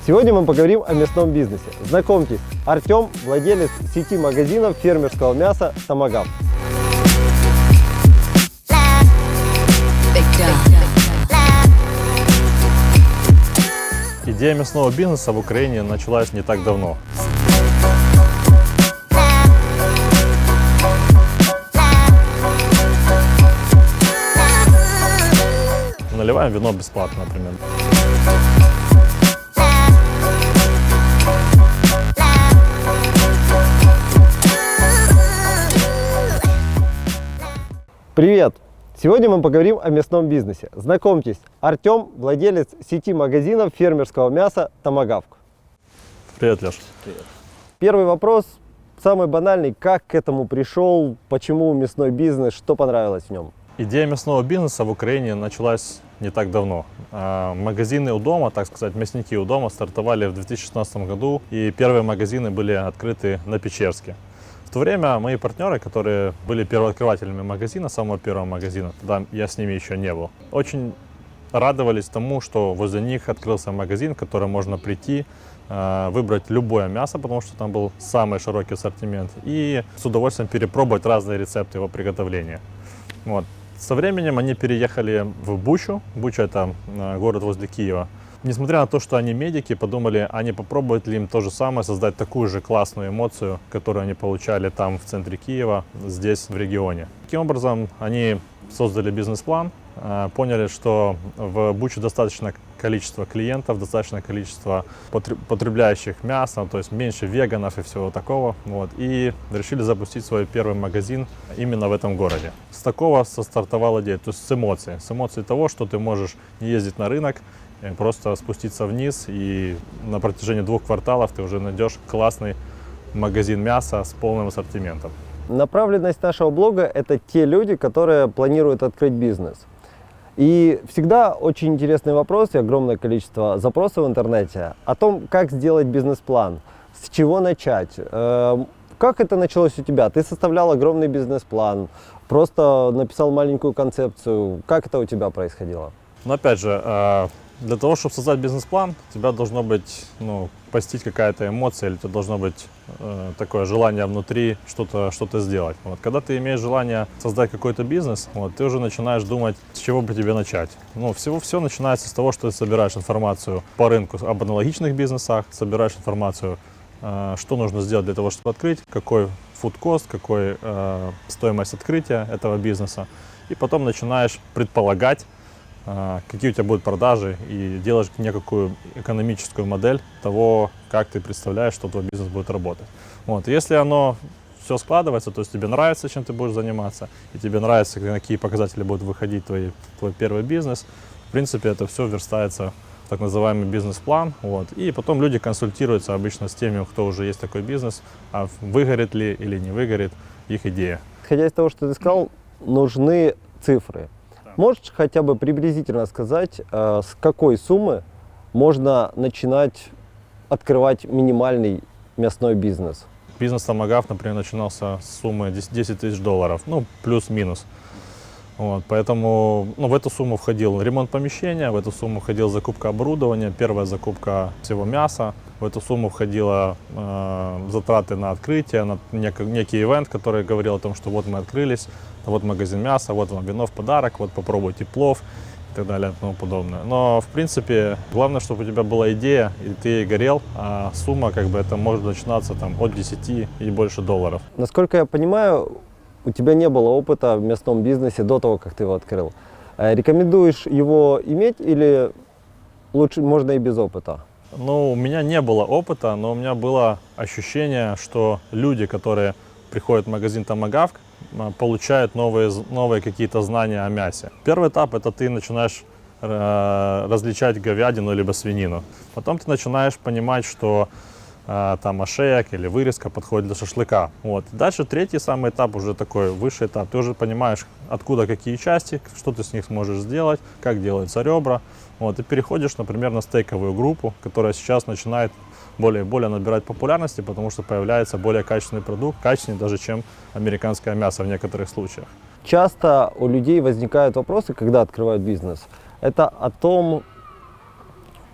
Сегодня мы поговорим о мясном бизнесе. Знакомьтесь, Артем, владелец сети магазинов фермерского мяса «Томагавк». Идея мясного бизнеса в Украине началась не так давно. Наливаем вино бесплатно, например. Привет! Сегодня мы поговорим о мясном бизнесе. Знакомьтесь, Артем, владелец сети магазинов фермерского мяса «Томагавк». Привет, Леш. Привет. Первый вопрос, самый банальный. Как к этому пришел, почему мясной бизнес, что понравилось в нем? Идея мясного бизнеса в Украине началась не так давно. Магазины у дома, так сказать, мясники у дома стартовали в 2016 году, и первые магазины были открыты на Печерске. В то время мои партнеры, которые были первооткрывателями магазина, самого первого магазина, тогда я с ними еще не был, очень радовались тому, что возле них открылся магазин, в который можно прийти, выбрать любое мясо, потому что там был самый широкий ассортимент, и с удовольствием перепробовать разные рецепты его приготовления. Вот. Со временем они переехали в Бучу. Буча — это город возле Киева. Несмотря на то, что они медики, подумали, а не попробовать ли им то же самое, создать такую же классную эмоцию, которую они получали там в центре Киева, здесь, в регионе. Таким образом, они создали бизнес-план, поняли, что в Буче достаточно количество клиентов, достаточно количество потребляющих мясо, то есть меньше веганов и всего такого. Вот, и решили запустить свой первый магазин именно в этом городе. С такого стартовала идея, то есть с эмоций того, что ты можешь не ездить на рынок, просто спуститься вниз, и на протяжении 2 кварталов ты уже найдешь классный магазин мяса с полным ассортиментом. Направленность нашего блога – это те люди, которые планируют открыть бизнес. И всегда очень интересный вопрос и огромное количество запросов в интернете о том, как сделать бизнес-план, с чего начать. Как это началось у тебя? Ты составлял огромный бизнес-план, просто написал маленькую концепцию. Как это у тебя происходило? Но опять же, для того, чтобы создать бизнес-план, у тебя должно быть, постичь какая-то эмоция, или у тебя должно быть такое желание внутри что-то сделать. Вот. Когда ты имеешь желание создать какой-то бизнес, ты уже начинаешь думать, с чего бы тебе начать. Все начинается с того, что ты собираешь информацию по рынку об аналогичных бизнесах, собираешь информацию, что нужно сделать для того, чтобы открыть, какой фуд-кост, какой стоимость открытия этого бизнеса, и потом начинаешь предполагать, какие у тебя будут продажи, и делаешь некую экономическую модель того, как ты представляешь, что твой бизнес будет работать. Вот. Если оно все складывается, то есть тебе нравится, чем ты будешь заниматься, и тебе нравится, какие показатели будут выходить твой первый бизнес, в принципе, это все верстается в так называемый бизнес-план. Вот. И потом люди консультируются обычно с теми, кто уже есть такой бизнес, а выгорит ли или не выгорит их идея. Исходя из того, что ты сказал, нужны цифры. Можешь хотя бы приблизительно сказать, с какой суммы можно начинать открывать минимальный мясной бизнес? Бизнес «Томагавк», например, начинался с суммы $10 000, плюс-минус. Вот, поэтому в эту сумму входил ремонт помещения, в эту сумму входила закупка оборудования, первая закупка всего мяса, в эту сумму входило затраты на открытие, на некий ивент, который говорил о том, что вот мы открылись, вот магазин мяса, вот вам вино в подарок, вот попробуйте плов и так далее и тому подобное. Но в принципе главное, чтобы у тебя была идея и ты ей горел, а сумма это может начинаться от 10 и больше долларов. Насколько я понимаю, у тебя не было опыта в мясном бизнесе до того, как ты его открыл. Рекомендуешь его иметь или лучше можно и без опыта? У меня не было опыта, но у меня было ощущение, что люди, которые приходят в магазин «Томагавк», получают новые какие-то знания о мясе. Первый этап – это ты начинаешь различать говядину либо свинину. Потом ты начинаешь понимать, что там ошеек или вырезка подходит для шашлыка. Вот. Дальше третий самый этап, уже такой высший этап. Ты уже понимаешь, откуда какие части, что ты с них сможешь сделать, как делаются ребра. Вот. И переходишь, например, на стейковую группу, которая сейчас начинает более и более набирать популярности, потому что появляется более качественный продукт, качественнее даже, чем американское мясо в некоторых случаях. Часто у людей возникают вопросы, когда открывают бизнес. Это о том,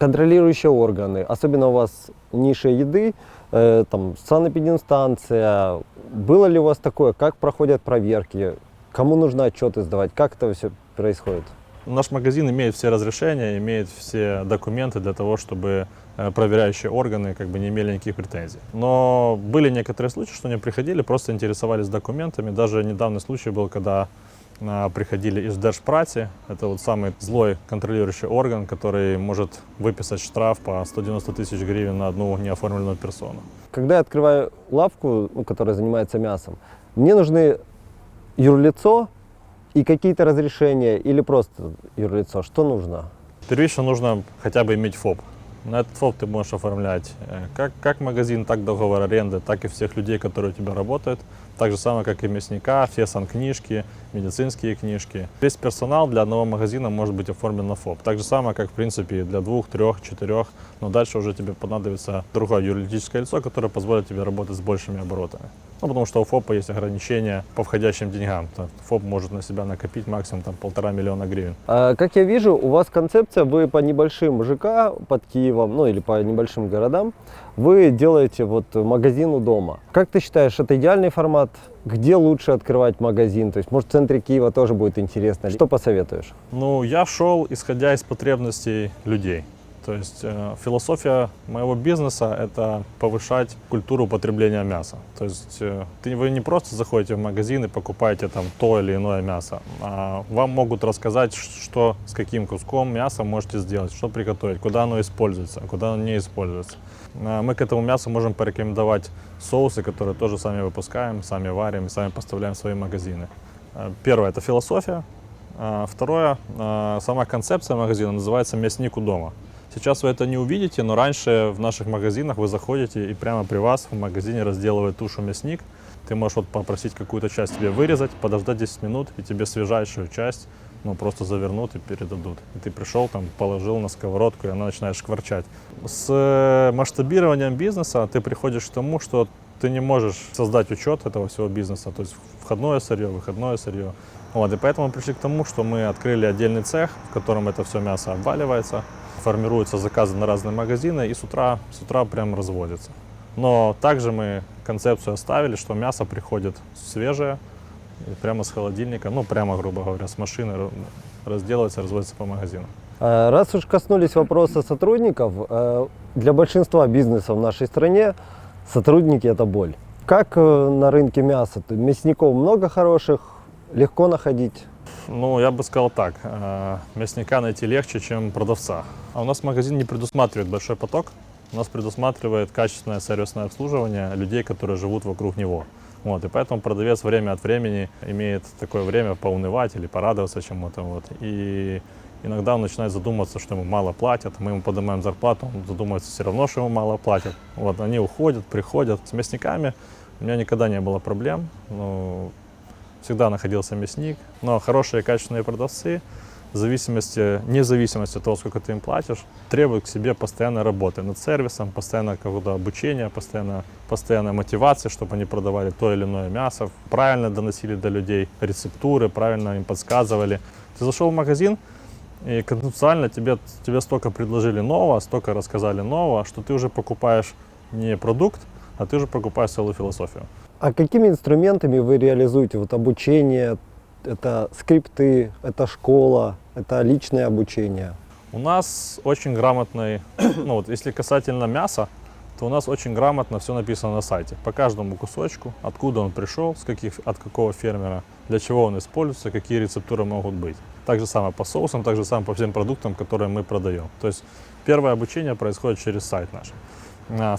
контролирующие органы, особенно у вас ниша еды, там санэпидемстанция. Было ли у вас такое, как проходят проверки, кому нужно отчеты сдавать, как это все происходит? Наш магазин имеет все разрешения, имеет все документы для того, чтобы проверяющие органы как бы не имели никаких претензий. Но были некоторые случаи, что они приходили, просто интересовались документами. Даже недавний случай был, когда приходили из Держпраці. Это вот самый злой контролирующий орган, который может выписать штраф по 190 тысяч гривен на одну неоформленную персону. Когда я открываю лавку, которая занимается мясом, мне нужны юрлицо и какие-то разрешения или просто юрлицо. Что нужно? Первично нужно хотя бы иметь ФОП. На этот ФОП ты можешь оформлять как магазин, так договор аренды, так и всех людей, которые у тебя работают. Так же самое, как и мясника, все санкнижки, медицинские книжки. Весь персонал для одного магазина может быть оформлен на ФОП. Так же самое, как в принципе для 2, 3, 4. Но дальше уже тебе понадобится другое юридическое лицо, которое позволит тебе работать с большими оборотами. Ну, потому что у ФОПа есть ограничения по входящим деньгам. ФОП может на себя накопить максимум 1,5 миллиона гривен. Как я вижу, у вас концепция, вы по небольшим ЖК под Киевом, ну или по небольшим городам, вы делаете вот магазин у дома. Как ты считаешь, это идеальный формат? Где лучше открывать магазин? То есть, может, в центре Киева тоже будет интересно. Что посоветуешь? Ну, я шел, исходя из потребностей людей. То есть философия моего бизнеса – это повышать культуру потребления мяса. То есть вы не просто заходите в магазин и покупаете там то или иное мясо, а вам могут рассказать, что с каким куском мяса можете сделать, что приготовить, куда оно используется, куда оно не используется. Мы к этому мясу можем порекомендовать соусы, которые тоже сами выпускаем, сами варим и сами поставляем в свои магазины. Первое – это философия. Второе – сама концепция магазина называется «Мясник у дома». Сейчас вы это не увидите, но раньше в наших магазинах вы заходите и прямо при вас в магазине разделывает тушу мясник. Ты можешь вот попросить какую-то часть тебе вырезать, подождать 10 минут, и тебе свежайшую часть просто завернут и передадут. И ты пришел, там, положил на сковородку, и она начинает шкварчать. С масштабированием бизнеса ты приходишь к тому, что ты не можешь создать учет этого всего бизнеса, то есть входное сырье, выходное сырье. Вот, и поэтому мы пришли к тому, что мы открыли отдельный цех, в котором это все мясо обваливается, формируются заказы на разные магазины и с утра прям разводится. Но также мы концепцию оставили, что мясо приходит свежее, прямо с холодильника, прямо, грубо говоря, с машины разделывается, разводится по магазинам. Раз уж коснулись вопроса сотрудников, для большинства бизнесов в нашей стране сотрудники – это боль. Как на рынке мяса? Мясников много хороших, легко находить? Ну, я бы сказал так, мясника найти легче, чем продавца. А у нас магазин не предусматривает большой поток, у нас предусматривает качественное сервисное обслуживание людей, которые живут вокруг него. Вот, и поэтому продавец время от времени имеет такое время поунывать или порадоваться чему-то. Вот. И иногда он начинает задумываться, что ему мало платят, мы ему поднимаем зарплату, он задумывается все равно, что ему мало платят. Вот, они уходят, приходят. С мясниками у меня никогда не было проблем. Всегда находился мясник, но хорошие качественные продавцы, вне зависимости от того, сколько ты им платишь, требуют к себе постоянной работы над сервисом, постоянно какого-то обучения, постоянной мотивации, чтобы они продавали то или иное мясо, правильно доносили до людей рецептуры, правильно им подсказывали. Ты зашел в магазин, и концептуально тебе столько предложили нового, столько рассказали нового, что ты уже покупаешь не продукт, а ты уже покупаешь целую философию. А какими инструментами вы реализуете обучение? Это скрипты, это школа, это личное обучение? У нас очень грамотный, если касательно мяса, то у нас очень грамотно все написано на сайте. По каждому кусочку, откуда он пришел, от какого фермера, для чего он используется, какие рецептуры могут быть. Так же самое по соусам, так же самое по всем продуктам, которые мы продаем. То есть первое обучение происходит через сайт наш.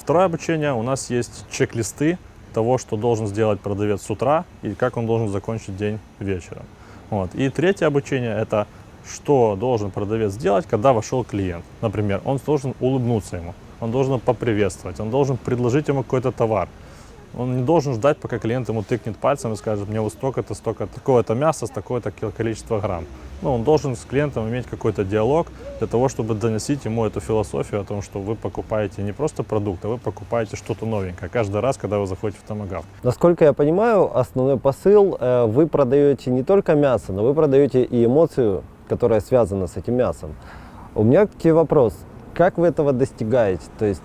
Второе обучение, у нас есть чек-листы того, что должен сделать продавец с утра и как он должен закончить день вечером. Вот. И третье обучение – это что должен продавец сделать, когда вошел клиент. Например, он должен улыбнуться ему, он должен поприветствовать, он должен предложить ему какой-то товар. Он не должен ждать, пока клиент ему тыкнет пальцем и скажет: мне вот столько-то, такое-то мясо с такое-то количество грамм. Он должен с клиентом иметь какой-то диалог для того, чтобы доносить ему эту философию о том, что вы покупаете не просто продукт, а вы покупаете что-то новенькое каждый раз, когда вы заходите в томагавк. Насколько я понимаю, основной посыл, вы продаете не только мясо, но вы продаете и эмоцию, которая связана с этим мясом. У меня к тебе вопрос. Как вы этого достигаете? То есть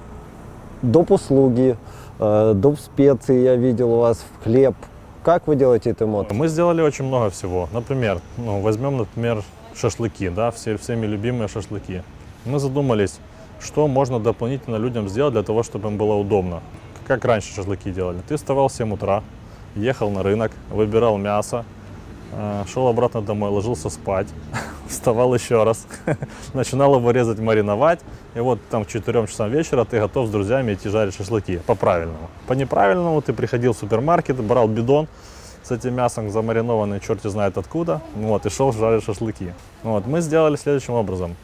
доп. Услуги, доп. Специи я видел у вас, в хлеб. Как вы делаете эту эмоцию? Мы сделали очень много всего. Например, возьмем, шашлыки, да, всеми любимые шашлыки. Мы задумались, что можно дополнительно людям сделать для того, чтобы им было удобно. Как раньше шашлыки делали. Ты вставал в 7 утра, ехал на рынок, выбирал мясо, шел обратно домой, ложился спать, вставал еще раз, начинал его резать, мариновать, и вот там к 4 часам вечера ты готов с друзьями идти жарить шашлыки по-правильному. По неправильному ты приходил в супермаркет, брал бидон с этим мясом замаринованный, черти знает откуда, вот, и шел жарить шашлыки. Вот, мы сделали следующим образом.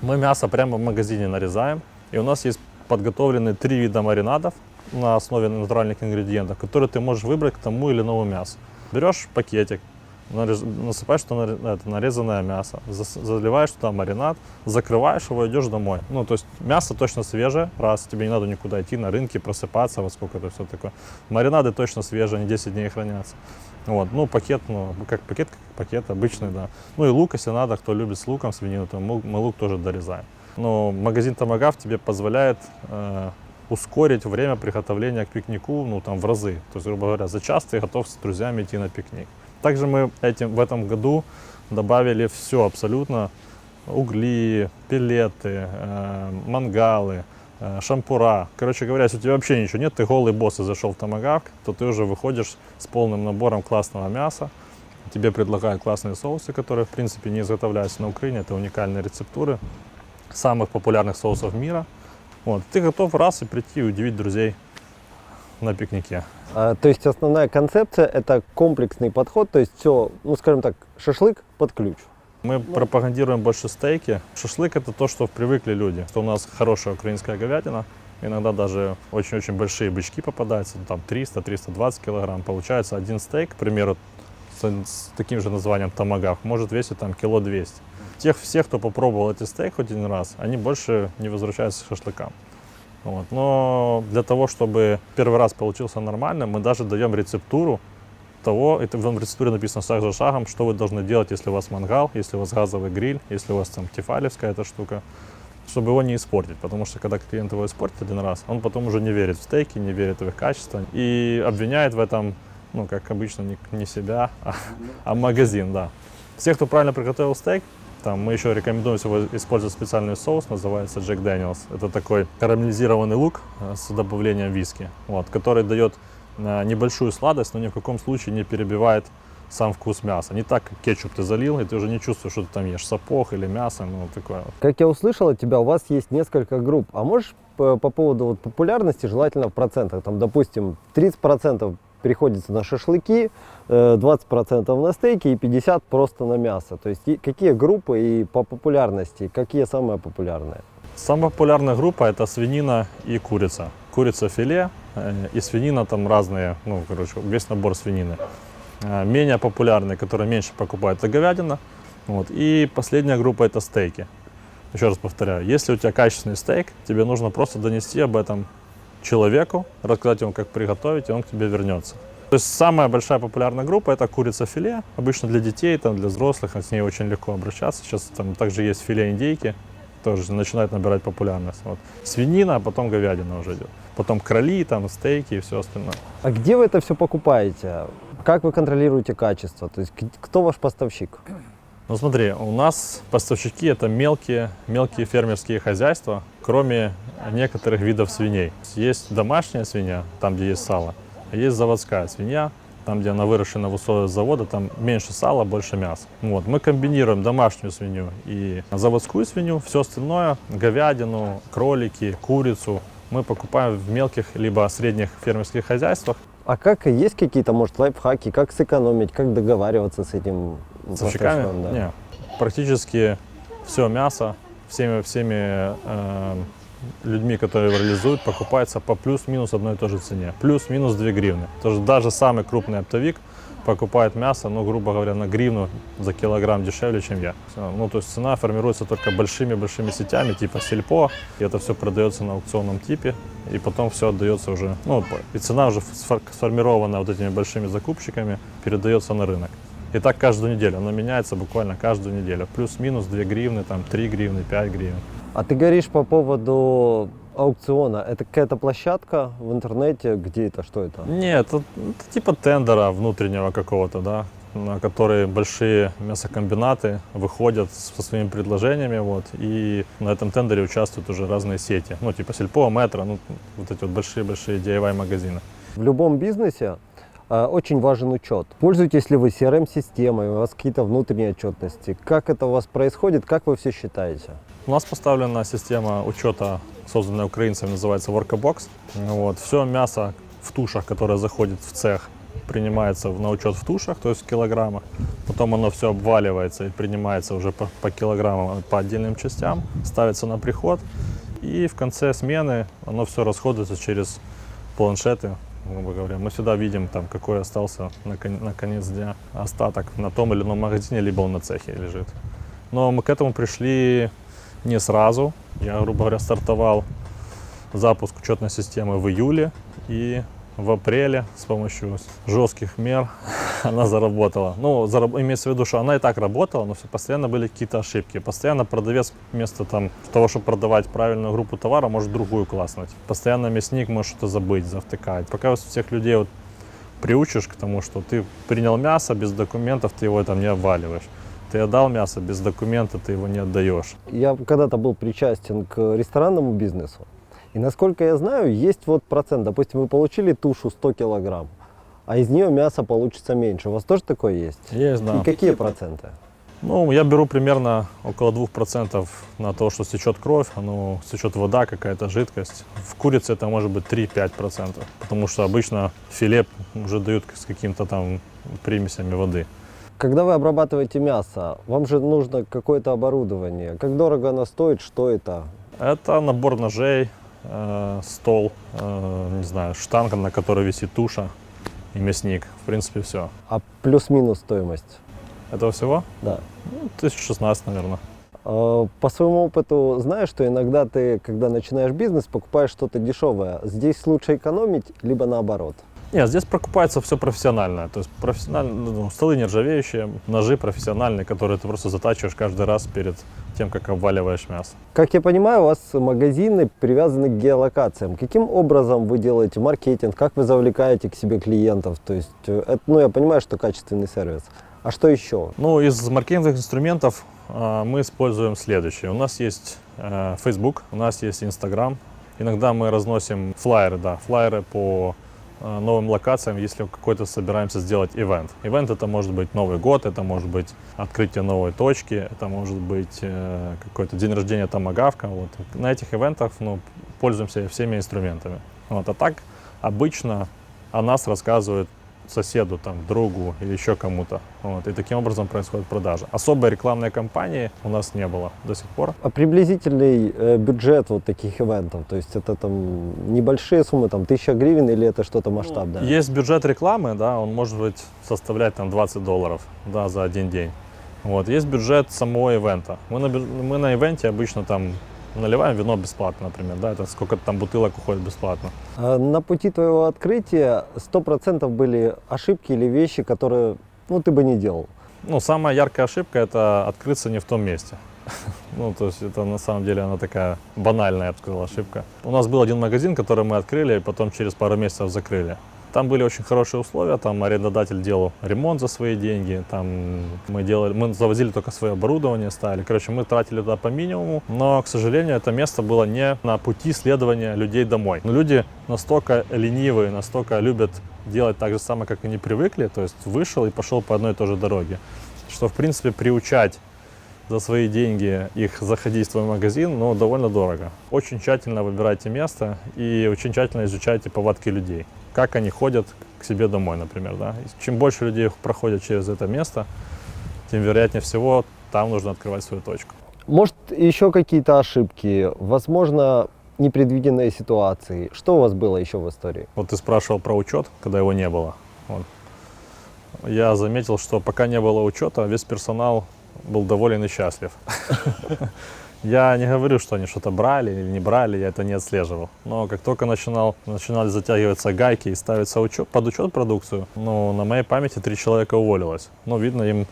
Мы мясо прямо в магазине нарезаем, и у нас есть подготовлены 3 вида маринадов на основе натуральных ингредиентов, которые ты можешь выбрать к тому или иному мясу. Берешь пакетик, насыпаешь туда нарезанное мясо, заливаешь туда маринад, закрываешь его и идешь домой. Ну, то есть мясо точно свежее, раз, тебе не надо никуда идти на рынке, просыпаться, вот сколько это все такое. Маринады точно свежие, они 10 дней хранятся. Вот, ну, пакет, как пакет обычный, да. Ну и лук, если надо, кто любит с луком свинину, то мы лук тоже дорезаем. Но магазин Томагавк тебе позволяет ускорить время приготовления к пикнику, ну, там, в разы. То есть, грубо говоря, за час ты готов с друзьями идти на пикник. Также мы в этом году добавили все абсолютно. Угли, пелеты, мангалы, шампура. Короче говоря, если у тебя вообще ничего нет, ты голый босс и зашел в Томагавк, то ты уже выходишь с полным набором классного мяса. Тебе предлагают классные соусы, которые, в принципе, не изготовляются на Украине. Это уникальные рецептуры самых популярных соусов мира. Вот. Ты готов раз и прийти и удивить друзей на пикнике. То есть основная концепция — это комплексный подход, то есть все, ну скажем так, шашлык под ключ. Мы пропагандируем больше стейки. Шашлык — это то, что привыкли люди. Что у нас хорошая украинская говядина, иногда даже очень-очень большие бычки попадаются, там 300-320 килограмм. Получается один стейк, к примеру, с таким же названием томагавк, может весить там кило 200. Всех, кто попробовал эти стейки хоть один раз, они больше не возвращаются к шашлыкам. Вот. Но для того, чтобы первый раз получился нормально, мы даже даем рецептуру того, это в рецептуре написано шаг за шагом, что вы должны делать, если у вас мангал, если у вас газовый гриль, если у вас там тефалевская эта штука, чтобы его не испортить. Потому что когда клиент его испортит один раз, он потом уже не верит в стейки, не верит в их качество и обвиняет в этом, ну, как обычно, не себя, а магазин, да. Все, кто правильно приготовил стейк, там, мы еще рекомендуем использовать специальный соус, называется Jack Daniels. Это такой карамелизированный лук с добавлением виски, вот, который дает небольшую сладость, но ни в каком случае не перебивает сам вкус мяса. Не так, как кетчуп ты залил, и ты уже не чувствуешь, что ты там ешь сапог или мясо, ну, такое. Как я услышал от тебя, у вас есть несколько групп. А можешь по поводу вот популярности, желательно в процентах, там, допустим, 30% приходится на шашлыки, 20% на стейки и 50% просто на мясо. То есть какие группы и по популярности, какие самые популярные? Самая популярная группа — это свинина и курица. Курица-филе и свинина там разные, ну, короче, весь набор свинины. Менее популярные, которые меньше покупают, это говядина. Вот. И последняя группа — это стейки. Еще раз повторяю, если у тебя качественный стейк, тебе нужно просто донести об этом человеку, рассказать ему, как приготовить, и он к тебе вернется. То есть самая большая популярная группа — это курица-филе, обычно для детей, там, для взрослых, с ней очень легко обращаться. Сейчас там также есть филе индейки, тоже начинает набирать популярность. Вот. Свинина, а потом говядина уже идет. Потом кроли, там, стейки и все остальное. А где вы это все покупаете? Как вы контролируете качество? То есть кто ваш поставщик? Ну смотри, у нас поставщики — это мелкие фермерские хозяйства, кроме некоторых видов свиней. Есть домашняя свинья, там, где есть сало, а есть заводская свинья, там, где она выращена в условиях завода, там меньше сала, больше мяса. Вот. Мы комбинируем домашнюю свинью и заводскую свинью, все остальное, говядину, кролики, курицу, мы покупаем в мелких либо средних фермерских хозяйствах. А есть какие-то, может, лайфхаки, как сэкономить, как договариваться с этим поставщиками? Да? Нет. Практически все мясо всеми людьми, которые его реализуют, покупается по плюс-минус одной и той же цене. Плюс-минус 2 гривны. Даже самый крупный оптовик покупает мясо, ну, грубо говоря, на гривну за килограмм дешевле, чем я. Ну, то есть цена формируется только большими сетями, типа Сельпо, и это все продается на аукционном типе, и потом все отдается уже, ну, и цена уже сформирована вот этими большими закупщиками, передается на рынок. И так каждую неделю, оно меняется буквально каждую неделю. Плюс-минус 2 гривны, там, 3 гривны, 5 гривен. А ты говоришь по поводу аукциона. Это какая-то площадка в интернете? Где это? Что это? Нет, это типа тендера внутреннего какого-то, да, на который большие мясокомбинаты выходят со своими предложениями, вот, и на этом тендере участвуют уже разные сети, ну, типа Сельпо, Метро, ну, вот эти вот большие-большие DIY-магазины. В любом бизнесе очень важен учет. Пользуетесь ли вы CRM-системой, у вас какие-то внутренние отчетности? Как это у вас происходит, как вы все считаете? У нас поставлена система учета, созданная украинцами, называется Workabox. Вот. Все мясо в тушах, которое заходит в цех, принимается на учет в тушах, то есть в килограммах. Потом оно все обваливается и принимается уже по килограммам, по отдельным частям, ставится на приход. И в конце смены оно все расходуется через планшеты, грубо говоря. Мы всегда видим, там, какой остался на конец дня остаток на том или ином магазине, либо он на цехе лежит. Но мы к этому пришли не сразу. Я, грубо говоря, стартовал запуск учетной системы в июле, и в апреле с помощью жестких мер она заработала. Ну, имеется в виду, что она и так работала, но постоянно были какие-то ошибки. Постоянно продавец вместо того, чтобы продавать правильную группу товара, может другую класснуть. Постоянно мясник может что-то забыть, завтыкать. Пока всех людей вот приучишь к тому, что ты принял мясо без документов, ты его там не обваливаешь. Ты отдал мясо без документа, ты его не отдаешь. Я когда-то был причастен к ресторанному бизнесу. И насколько я знаю, есть вот процент. Допустим, вы получили тушу 100 килограмм, а из нее мясо получится меньше. У вас тоже такое есть? Есть, да. И какие проценты? Ну, я беру примерно около 2% на то, что стечет кровь, ну, стечет вода, какая-то жидкость. В курице это может быть 3-5%, потому что обычно филе уже дают с какими-то там примесями воды. Когда вы обрабатываете мясо, вам же нужно какое-то оборудование. Как дорого оно стоит, что это? Это набор ножей, стол, не знаю, штанга, на которой висит туша и мясник. В принципе, все. А плюс-минус стоимость? Этого всего? Да. Ну, 1016, наверное. По своему опыту знаю, что иногда ты, когда начинаешь бизнес, покупаешь что-то дешевое. Здесь лучше экономить, либо наоборот? Нет, здесь покупается все профессиональное. То есть профессионально, столы нержавеющие, ножи профессиональные, которые ты просто затачиваешь каждый раз перед тем, как обваливаешь мясо. Как я понимаю, у вас магазины привязаны к геолокациям. Каким образом вы делаете маркетинг? Как вы завлекаете к себе клиентов? То есть, ну, я понимаю, что качественный сервис. А что еще? Ну, из маркетинговых инструментов мы используем следующее. У нас есть Facebook, у нас есть Instagram. Иногда мы разносим флайеры, флайеры по новым локациям, если какой-то собираемся сделать ивент. Ивент это может быть Новый год, это может быть открытие новой точки, это может быть какой-то день рождения томагавка. Вот. На этих ивентах пользуемся всеми инструментами. Вот. А так обычно о нас рассказывают соседу, там, другу или еще кому-то. Вот. И таким образом происходит продажа. Особой рекламной кампании у нас не было до сих пор. А приблизительный бюджет вот таких ивентов, то есть это там небольшие суммы, там 1000 гривен или это что-то масштабное? Есть бюджет рекламы, да, он может быть составлять там $20, да, за один день. Вот. Есть бюджет самого ивента. Мы на ивенте обычно там наливаем вино бесплатно, например, да, это сколько там бутылок уходит бесплатно. На пути твоего открытия 100% были ошибки или вещи, которые, ну, ты бы не делал? Ну, самая яркая ошибка – это открыться не в том месте. Ну, то есть это на самом деле она такая банальная, я бы сказал, ошибка. У нас был один магазин, который мы открыли, и потом через пару месяцев закрыли. Там были очень хорошие условия, там арендодатель делал ремонт за свои деньги, там мы завозили только свое оборудование, ставили. Короче, мы тратили туда по минимуму, но, к сожалению, это место было не на пути следования людей домой. Но люди настолько ленивые, настолько любят делать так же самое, как они привыкли, то есть вышел и пошел по одной и той же дороге, что, в принципе, приучать за свои деньги их заходить в твой магазин, но довольно дорого. Очень тщательно выбирайте место и очень тщательно изучайте повадки людей. Как они ходят к себе домой, например. Да? Чем больше людей проходят через это место, тем вероятнее всего там нужно открывать свою точку. Может, еще какие-то ошибки, возможно, непредвиденные ситуации. Что у вас было еще в истории? Вот ты спрашивал про учет, когда его не было. Вот. Я заметил, что пока не было учета, весь персонал был доволен и счастлив. Я не говорю, что они что-то брали или не брали, я это не отслеживал. Но как только начинали затягиваться гайки и ставиться под учет продукцию, ну, на моей памяти 3 человека уволилось. Ну, видно, им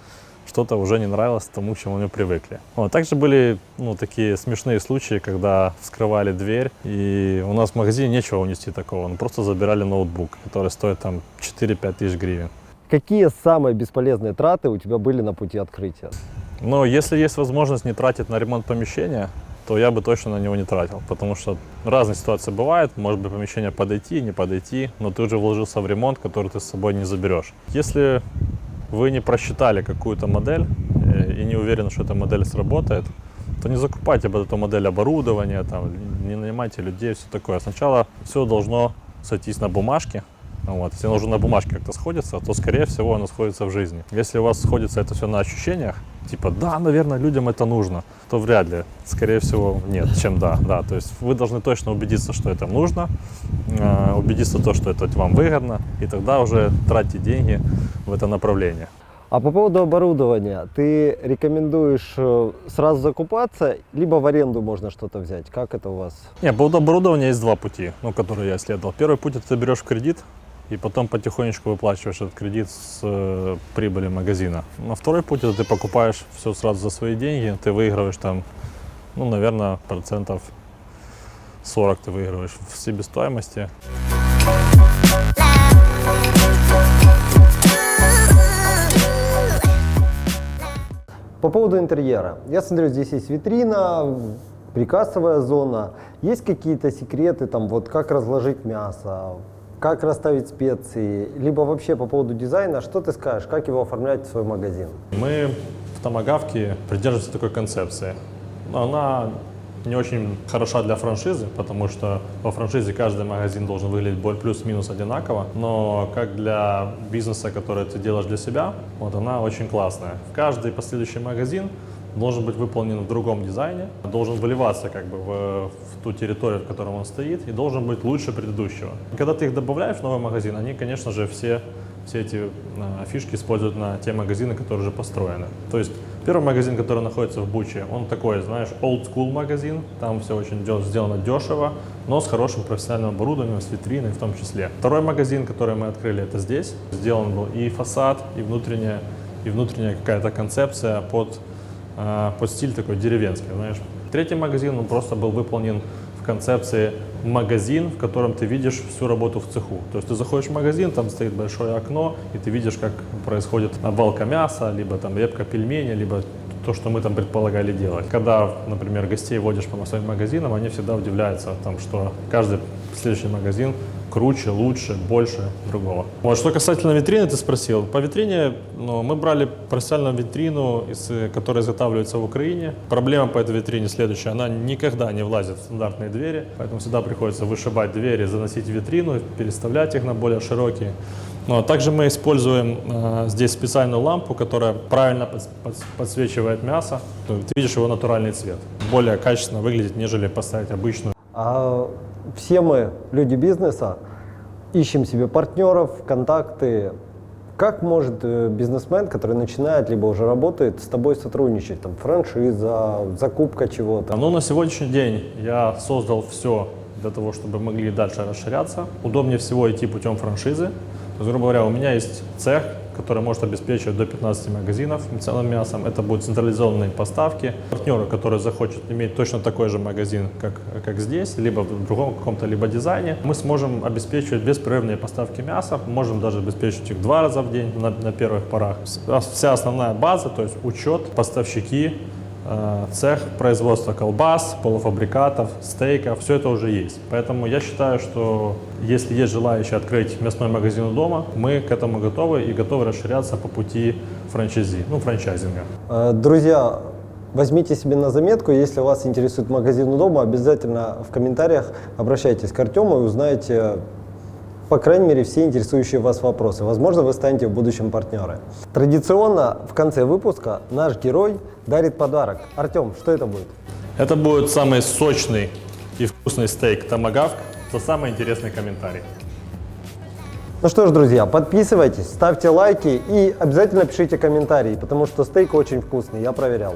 что-то уже не нравилось тому, к чему мы привыкли. Вот. Также были такие смешные случаи, когда вскрывали дверь, и у нас в магазине нечего унести такого. Просто забирали ноутбук, который стоит там 4-5 тысяч гривен. Какие самые бесполезные траты у тебя были на пути открытия? Но если есть возможность не тратить на ремонт помещения, то я бы точно на него не тратил, потому что разные ситуации бывают, может быть помещение подойти, не подойти, но ты уже вложился в ремонт, который ты с собой не заберешь. Если вы не просчитали какую-то модель и не уверены, что эта модель сработает, то не закупайте под эту модель оборудование, не нанимайте людей, все такое. Сначала все должно сойтись на бумажке. Вот. Если оно уже на бумажке как-то сходится, то, скорее всего, оно сходится в жизни. Если у вас сходится это все на ощущениях, типа, да, наверное, людям это нужно, то вряд ли, скорее всего, нет, чем да. То есть вы должны точно убедиться, что это нужно, убедиться в том, что это вам выгодно, и тогда уже тратьте деньги в это направление. А по поводу оборудования, ты рекомендуешь сразу закупаться, либо в аренду можно что-то взять? Как это у вас? По поводу оборудования есть два пути, которые я исследовал. Первый путь — это ты берешь в кредит, и потом потихонечку выплачиваешь этот кредит с прибыли магазина. На второй путь — это ты покупаешь все сразу за свои деньги, ты выигрываешь наверное, 40% ты выигрываешь в себестоимости. По поводу интерьера. Я смотрю, здесь есть витрина, прикассовая зона. Есть какие-то секреты, как разложить мясо, как расставить специи, либо вообще по поводу дизайна, что ты скажешь, как его оформлять в свой магазин? Мы в Томагавке придерживаемся такой концепции. Она не очень хороша для франшизы, потому что во франшизе каждый магазин должен выглядеть плюс-минус одинаково, но как для бизнеса, который ты делаешь для себя, она очень классная. Каждый последующий магазин должен быть выполнен в другом дизайне, должен выливаться в ту территорию, в которой он стоит, и должен быть лучше предыдущего. И когда ты их добавляешь в новый магазин, они, конечно же, все эти фишки используют на те магазины, которые уже построены. То есть первый магазин, который находится в Буче, он такой, old school магазин, там все очень сделано дешево, но с хорошим профессиональным оборудованием, с витриной в том числе. Второй магазин, который мы открыли, это здесь. Сделан был и фасад, и внутренняя какая-то концепция под стиль такой деревенский, Третий магазин, он просто был выполнен в концепции магазин, в котором ты видишь всю работу в цеху. То есть ты заходишь в магазин, там стоит большое окно, и ты видишь, как происходит обвалка мяса, либо репка пельмени, либо то, что мы там предполагали делать. Когда, например, гостей водишь по своим магазинам, они всегда удивляются, что каждый следующий магазин круче, лучше, больше другого. Что касательно витрины, ты спросил. По витрине мы брали профессиональную витрину, которая изготавливается в Украине. Проблема по этой витрине следующая. Она никогда не влазит в стандартные двери, поэтому всегда приходится вышибать двери, заносить в витрину, переставлять их на более широкие. Также мы используем здесь специальную лампу, которая правильно подсвечивает мясо. Ты видишь его натуральный цвет. Более качественно выглядит, нежели поставить обычную. Все мы, люди бизнеса, ищем себе партнеров, контакты. Как может бизнесмен, который начинает, либо уже работает, с тобой сотрудничать? Франшиза, закупка чего-то? На сегодняшний день я создал все для того, чтобы могли дальше расширяться. Удобнее всего идти путем франшизы. То есть, грубо говоря, у меня есть цех, который может обеспечивать до 15 магазинов целым мясом. Это будут централизованные поставки. Партнеры, которые захочут иметь точно такой же магазин, как здесь, либо в другом каком-то либо дизайне, мы сможем обеспечивать беспрерывные поставки мяса, можем даже обеспечивать их 2 раза в день на первых порах. Вся основная база, то есть учет, поставщики, цех производства колбас, полуфабрикатов, стейков, все это уже есть. Поэтому я считаю, что если есть желающие открыть мясной магазин у дома, мы к этому готовы и готовы расширяться по пути франчайзинга. Друзья, возьмите себе на заметку, если вас интересует магазин у дома, обязательно в комментариях обращайтесь к Артему и узнаете, по крайней мере, все интересующие вас вопросы. Возможно, вы станете в будущем партнеры. Традиционно в конце выпуска наш герой дарит подарок. Артем, что это будет? Это будет самый сочный и вкусный стейк томагавк за самый интересный комментарий. Ну что ж, друзья, подписывайтесь, ставьте лайки и обязательно пишите комментарии, потому что стейк очень вкусный, я проверял.